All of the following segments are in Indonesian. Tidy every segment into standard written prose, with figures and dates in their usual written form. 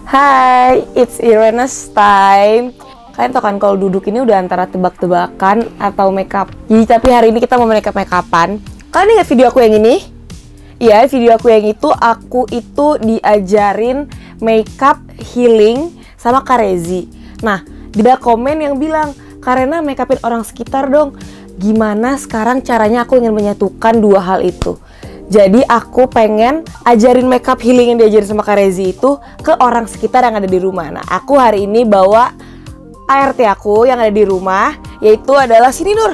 Hai, it's Irena's time. Kalian tau kan kalau duduk ini udah antara tebak-tebakan atau makeup. Jadi tapi hari ini kita mau makeup-makeupan. Kalian ingat video aku yang ini? Iya, video aku yang itu, aku itu diajarin makeup healing sama Kak Rezi. Nah, ada komen yang bilang, Karena makeupin orang sekitar dong. Gimana sekarang caranya aku ingin menyatukan dua hal itu. Jadi aku pengen ajarin makeup healing yang diajarin sama Kak Rezi itu ke orang sekitar yang ada di rumah. Nah, aku hari ini bawa ART aku yang ada di rumah, yaitu adalah sini Nur.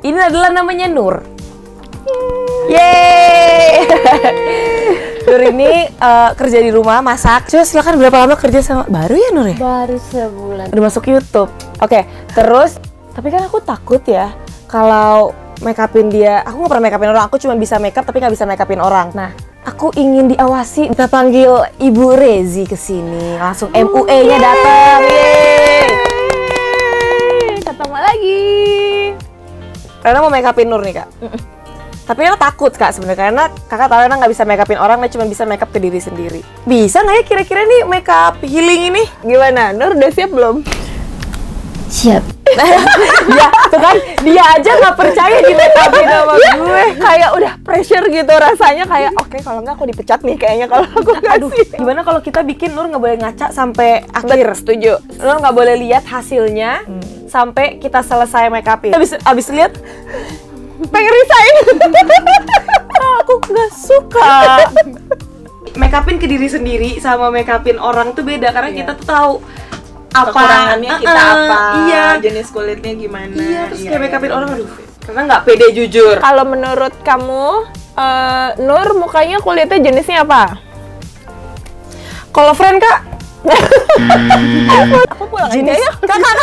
Ini adalah namanya Nur. Yeay. Nur ini kerja di rumah, masak. Coba silakan, berapa lama kerja sama? Baru ya Nur ya? Baru sebulan. Udah masuk YouTube. Oke, terus tapi kan aku takut ya kalau makeupin dia. Aku gak pernah makeupin orang, aku cuma bisa makeup tapi gak bisa makeupin orang. Nah, aku ingin diawasi. Kita panggil Ibu Rezi ke sini. Langsung MUE-nya datang. Yeay. Ketemu lagi. Rena mau makeupin Nur nih, Kak. Tapi Rena takut, Kak, sebenarnya karena Kakak tahu Rena nggak bisa makeupin orang, dia cuma bisa makeup ke diri sendiri. Bisa nggak ya kira-kira nih makeup healing ini? Gimana? Nur udah siap belum? Siap. Ya, tuh kan dia aja nggak percaya di makeupin sama gue. Kayak udah pressure gitu rasanya, kayak oke, kalau nggak aku dipecat nih kayaknya kalau aku nggak sih. Gimana kalau kita bikin Nur nggak boleh ngaca sampai akhir? Setuju. Nur nggak boleh lihat hasilnya sampai kita selesai makeupin. Abis lihat pengen resign. Aku nggak suka. Makeupin ke diri sendiri sama makeupin orang tuh beda karena kita tuh tahu apa kekurangannya kita apa, iya, jenis kulitnya gimana. Iya, terus kayak makeupin orang, aduh, karena nggak pede jujur. Kalau menurut kamu, Nur mukanya kulitnya jenisnya apa? Kalau friend Kak, Aku pulang jenis aja ya. Kakak.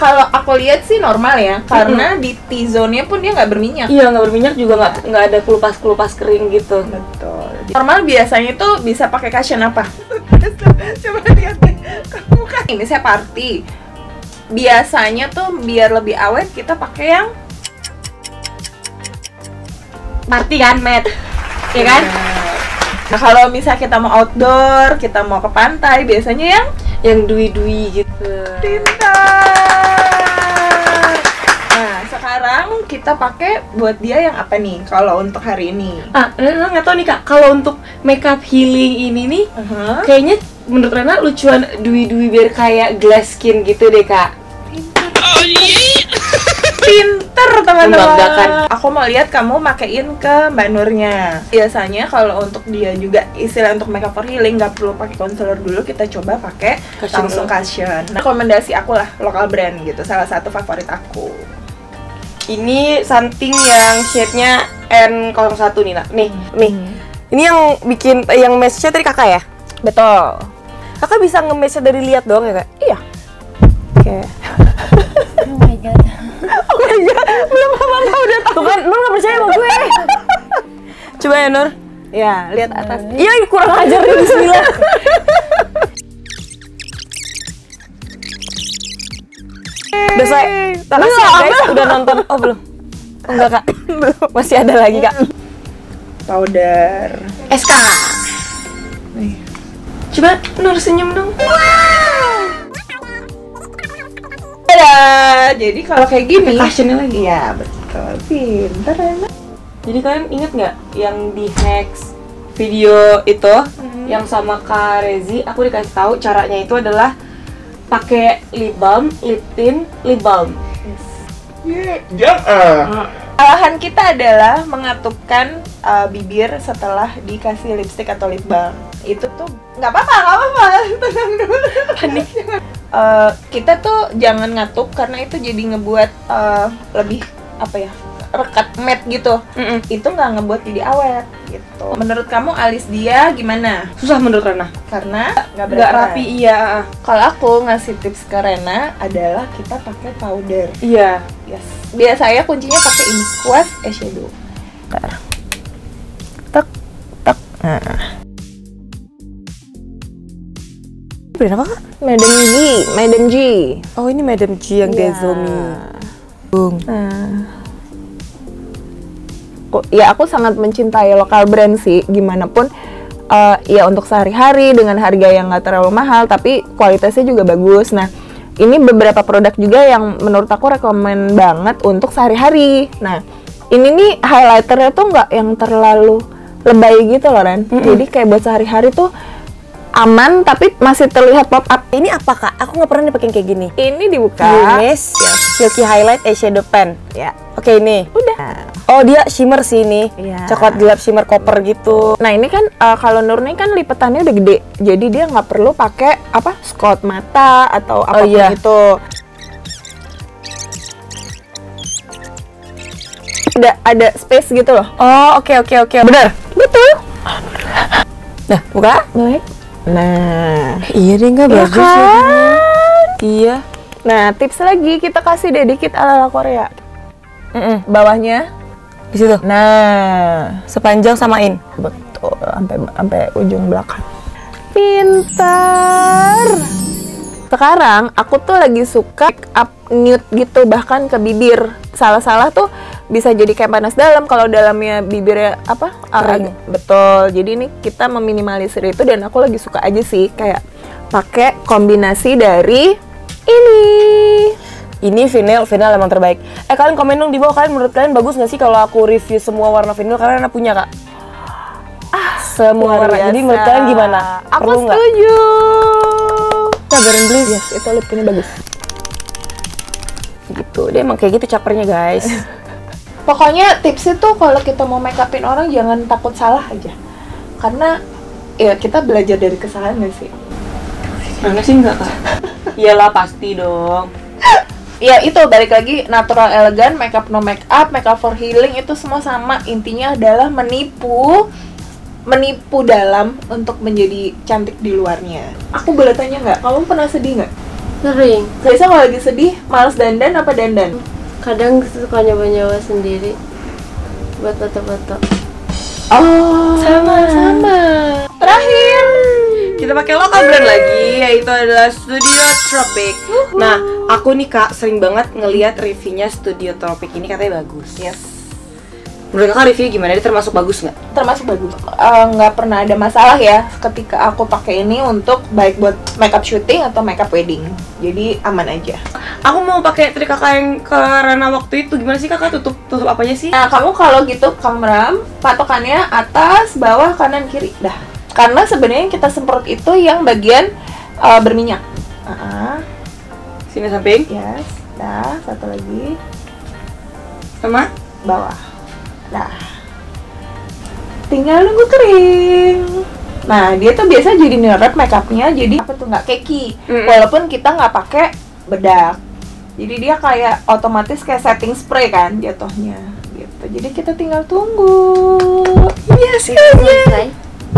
Kalau aku lihat sih normal ya, karena di T-zone-nya pun dia nggak berminyak. Iya, nggak berminyak juga, nggak ada kelupas kering gitu. Betul. Normal biasanya tuh bisa pakai cushion apa? Coba lihat deh, kamu kan ini saya party. Biasanya tuh biar lebih awet kita pakai yang Party kan, Matt? Iya kan? Nah, kalau misalnya kita mau outdoor, kita mau ke pantai, biasanya yang Dui-dui gitu. pintar. Nah, sekarang kita pakai buat dia yang apa nih? Kalau untuk hari ini? Rena nggak tahu nih Kak, kalau untuk makeup healing ini nih, kayaknya menurut Rena lucuan dui-dui biar kayak glass skin gitu deh Kak. Pinter teman-teman. Membanggakan. Aku mau lihat kamu makein ke Mbak Nurnya. Biasanya kalau untuk dia juga istilah untuk makeup for healing nggak perlu pakai concealer dulu, kita coba pakai Cushion langsung dulu. cushion. Nah, rekomendasi aku lah lokal brand gitu, salah satu favorit aku. Ini something yang shade-nya N01 nih, Nak. Nih. Ini yang bikin yang match-nya tadi Kakak ya? Betul. Kakak bisa nge-match dari lihat doang ya, Kak? Iya. Oke. Oh my god. Oh my god, belum apa-apa udah tahu kan? Nur nggak percaya sama gue. Coba ya Nur. Ya, lihat atas. Iya, kurang ajar nih, bismillah. Udah selesai. Makasih ya guys, udah nonton. Oh belum? Oh enggak Kak, masih ada lagi Kak. Powder. SK. Nih. Coba Nur senyum dong. Dadah. Jadi kalau kayak gini, Cushion-nya lagi. iya betul. Pinter enak. Jadi kalian inget nggak yang di Hex video itu yang sama Kak Rezi, aku dikasih tahu caranya itu adalah pakai lip balm, lip tint, lip balm. Alahan kita adalah mengatupkan bibir setelah dikasih lipstick atau lip balm. Itu tuh nggak apa-apa, tenang dulu. Panik. Kita tuh jangan ngatup karena itu jadi ngebuat lebih apa ya, rekat matte gitu. Itu nggak ngebuat jadi awet gitu. Menurut kamu alis dia gimana? Susah menurut Rena. Karena Nggak rapi, iya. Kalau aku ngasih tips ke Rena adalah kita pakai powder. Iya. Yes. Biasanya kuncinya pakai ini, Kuas eyeshadow. Tak. Nah. Brand apa Kak? Madam G. Oh ini Madam G yang Iya. Dezomi. Bung. Ya aku sangat mencintai lokal brand sih, gimana pun ya untuk sehari-hari dengan harga yang nggak terlalu mahal tapi kualitasnya juga bagus. Nah, ini beberapa produk juga yang menurut aku rekomen banget untuk sehari-hari. Nah, ini nih highlighternya tuh nggak yang terlalu lebay gitu loh, Ren. Jadi kayak buat sehari-hari tuh aman tapi masih terlihat pop up. Ini apa kak? Aku nggak pernah dipakein kayak gini. Ini dibuka. Lumis Silky Highlight Eyeshadow Pen. Ya. Oke ini. Udah. Oh dia shimmer sih ini. Iya. Coklat gelap shimmer copper gitu. Nah ini kan kalau Nur nih kan lipetannya udah gede, jadi dia nggak perlu pakai apa scot mata atau apapun iya. itu. Ada space gitu loh. Oh oke. Bener. Betul. Nah buka. Baik. Nah, Iya deh nggak iya bagus ya. kan? Iya. Nah tips lagi kita kasih deh dikit ala Korea. Bawahnya Di situ. nah Sepanjang samain. betul sampai ujung belakang. Pintar. Sekarang aku tuh lagi suka make up nude gitu bahkan ke bibir. Salah-salah tuh bisa jadi kayak panas dalam kalau dalamnya bibirnya apa? Kering. Betul. Jadi ini kita meminimalisir itu dan aku lagi suka aja sih kayak pakai kombinasi dari ini. Ini vinyl emang terbaik. Kalian komen dong di bawah, kalian menurut kalian bagus nggak sih kalau aku review semua warna vinyl? Karena Ana punya kak. Semua Luar warna. biasa. Jadi menurut kalian gimana? Aku Perlu nggak? setuju. Sabarin please. Yes, itu lip ini bagus. Gitu. Dia emang kayak gitu capernya guys. Pokoknya tipsnya tuh kalau kita mau make upin orang jangan takut salah aja. Karena ya kita belajar dari kesalahan gak sih? Mana sih enggak kak? Iyalah pasti dong. Ya itu balik lagi natural elegan, makeup no makeup, makeup for healing itu semua sama. Intinya adalah menipu dalam untuk menjadi cantik di luarnya. Aku boleh tanya nggak? Kamu pernah sedih nggak? Sering. Biasa kalau lagi sedih, males dandan apa dandan? Kadang suka nyoba-nyoba sendiri buat foto-foto. Oh, sama. Terakhir, Kita pakai lokal brand lagi, yaitu adalah Studio Tropic. Nah, aku nih kak sering banget ngelihat reviewnya Studio Tropic ini katanya bagus. yes, Menurut kakak review gimana? Dia termasuk bagus nggak? termasuk bagus. Nggak pernah ada masalah ya ketika aku pakai ini untuk baik buat makeup shooting atau makeup wedding. Jadi aman aja. Aku mau pakai trik kakak yang ke Rana waktu itu. Gimana sih kakak tutup apanya sih? Nah, kamu kalau gitu kamu merem, patokannya atas, bawah, kanan, kiri. Dah. Karena sebenarnya yang kita semprot itu yang bagian berminyak. Sini samping, Yes. Dah, satu lagi. sama Bawah. Dah. Tinggal nunggu kering. Nah, dia tuh biasa jadi nyerap makeupnya jadi apa tuh nggak keki. Walaupun kita nggak pakai bedak. Jadi dia kayak otomatis kayak setting spray kan jatuhnya gitu. Jadi kita tinggal tunggu. Yes, Selesai.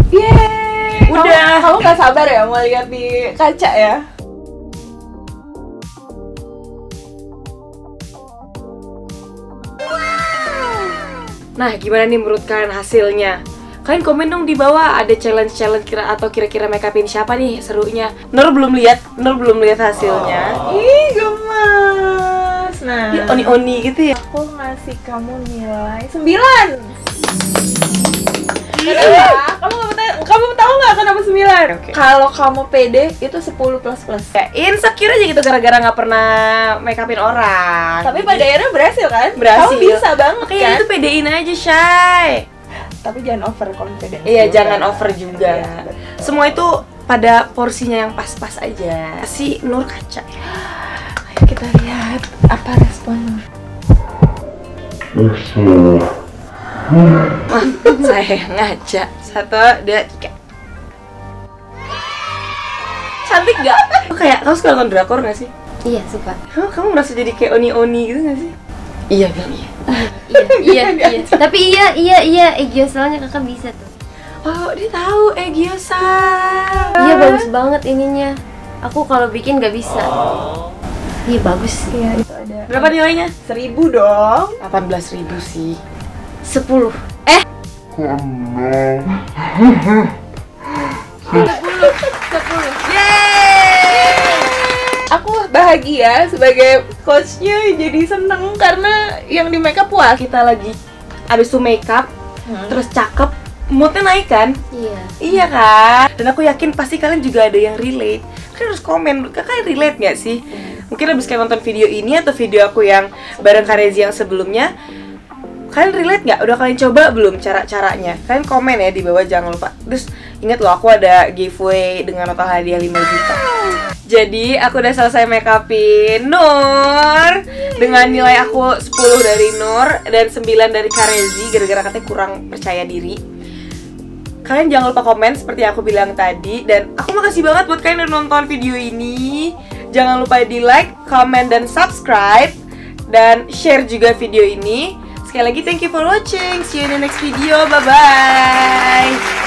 Yeay. Udah. Kamu nggak sabar ya mau lihat di kaca ya? Nah, gimana nih menurut kalian hasilnya? Kalian komen dong di bawah, ada challenge kira-kira make upin siapa nih serunya. Nur belum lihat hasilnya. Ih, gemas. Nah, Dia oni-oni gitu ya. aku ngasih kamu nilai 9. Kenapa? Kamu tahu nggak kenapa 9? Oke. Kalau kamu pede itu 10 plus. Ya, insecure aja gitu gara-gara nggak pernah make upin orang. Tapi pada akhirnya berhasil kan? Berhasil. Kamu bisa banget Makanya kan? itu pedein aja, Shay. Tapi jangan over confidence. Iya, juga. jangan over juga. Iya, betul. Semua itu pada porsinya yang pas-pas aja. Si Nur kaca. Ayo kita lihat apa respon Nur. Saya ngaca. 1, 2, 3. Cantik gak? Kayak kamu suka nonton drakor gak sih? Iya, suka. Kamu merasa jadi kayak oni-oni gitu gak sih? Iya, bilang iya. Iya. Tapi iya, soalnya kakak bisa tuh. Oh, dia tahu Gyoza. Iya, bagus banget ininya. Aku kalau bikin nggak bisa. Iya, bagus. Iya, itu ada. Berapa nilainya? 1000 dong. 18.000 sih. 10. Aku bahagia sebagai coachnya, jadi seneng karena yang di makeup puas. Kita lagi abis itu makeup, terus cakep, moodnya naik kan? Iya. Iya kan? Dan aku yakin pasti kalian juga ada yang relate. Kalian harus komen, kalian relate nggak sih? Mungkin habis kalian nonton video ini atau video aku yang bareng Karezi yang sebelumnya, kalian relate nggak? Udah kalian coba belum cara-caranya? Kalian komen ya di bawah, jangan lupa. Terus ingat loh, aku ada giveaway dengan total hadiah 5 juta. Jadi aku udah selesai make upin Nur dengan nilai aku 10 dari Nur dan 9 dari Karezi gara-gara katanya kurang percaya diri. Kalian jangan lupa komen seperti yang aku bilang tadi. Dan aku makasih banget buat kalian yang nonton video ini. Jangan lupa di like, comment, dan subscribe. Dan share juga video ini. Sekali lagi thank you for watching. See you in the next video. Bye-bye.